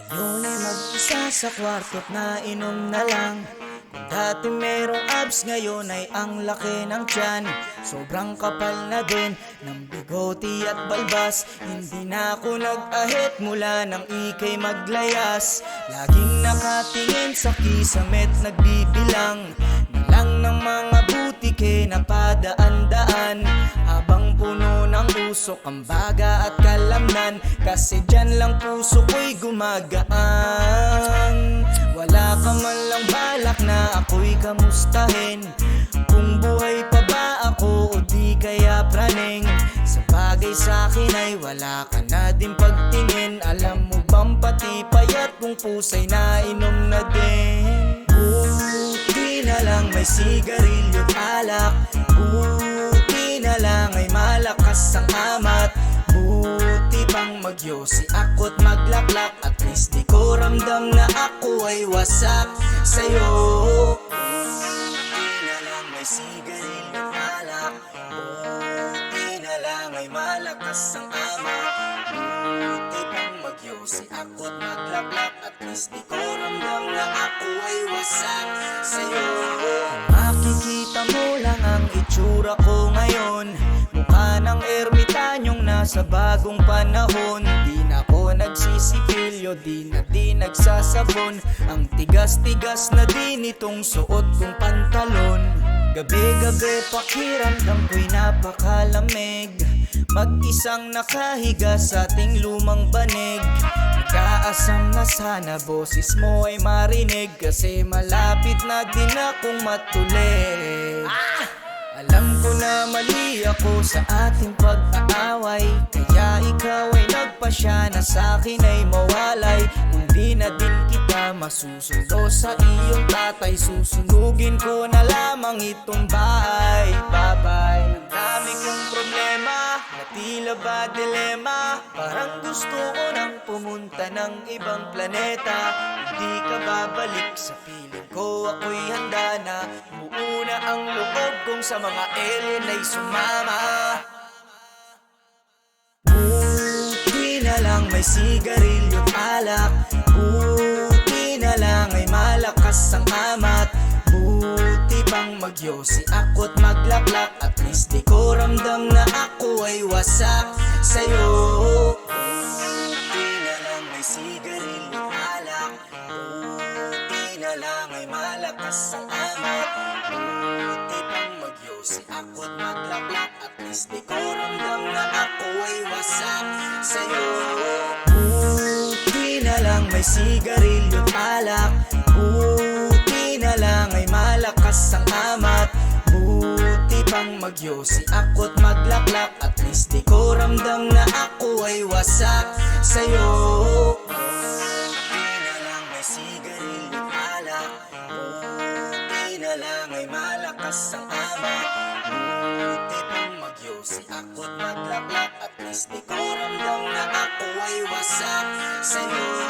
Ngayon ay mag-isa sa kwarto't nainom na lang. Kung dati merong abs, ngayon ay ang laki ng tiyan. Sobrang kapal na din ng bigoti at balbas. Hindi na ako nag-ahit mula nang ika'y maglayas. Laging nakatingin sa kisamet, nagbibilang na lang ng mga butike na padaan-daan. Habang puno ng usok ang baga at kalamnan, kasi dyan lang puso ko'y gumagaan. Wala ka man lang balak na ako'y kamustahin, kung buhay pa ba ako o di kaya praning. Sa bagay sa'kin ay wala ka na din pagtingin. Alam mo bang pati payat kong pusa'y nainom na din. Buti na lang may sigarilyo't alak, buti na lang ay malakas ang amat. Buti pang magyosi ako't maglaklak, at least di ko ramdam na ako ay wasak sa'yo. Buti na lang may sigarilyo't alak, buti na lang ay malakas ang amat. Buti pang magyosi ako't maglaklak, at least di ko ramdam na ako ay wasak sa'yo. Makikita mo lang ang itsura ko ngayon, mukha ng ermitanyong nasa bagong panahon. Di na ako nagsisipilyo, di nagsasabon. Ang tigas-tigas na din itong suot kong pantalon. Gabi-gabi pakiramdam ko'y napakalamig, mag-isang nakahiga sa ating lumang banig. Nag-aasam na sana boses mo ay marinig, kasi malapit na din akong matulig. Alam ko na mali ako sa ating pag-aaway, kaya ikaw ay nagpasya na sa'kin ay mawalay. Kung di na din kita masusundo sa iyong tatay, susunugin ko na lamang itong bahay. Bye-bye. Ang dami kong problema na tila ba dilema, parang gusto ko nang pumunta ng ibang planeta. Hindi ka babalik sa piling ko, ako'y handa na. Buo na ang loob kong sa mga alien ay sumama. Buti na lang may sigarilyo't alak, buti na lang ay malakas ang amat. Buti pang magyosi ako't maglaklak, at least di ko ramdam na ako ay wasak sa'yo. Buti na lang may sigarilyo't alak, buti na lang ay malakas ang amat. Buti pang magyosi ako't maglaklak, at least di ko ramdam na ako ay wasak sa'yo. Buti na lang may sigarilyo't alak, buti na lang ay malakas ang amat. Buti pang magyosi ako't maglaklak, at least di ko ramdam na ako ay wasak sa'yo. Buti na lang may sigarilyo't alak, buti na lang ay malakas ang amat. Buti pang magyosi ako't maglaklak, at least di ko ramdam na ako ay wasak sa'yo.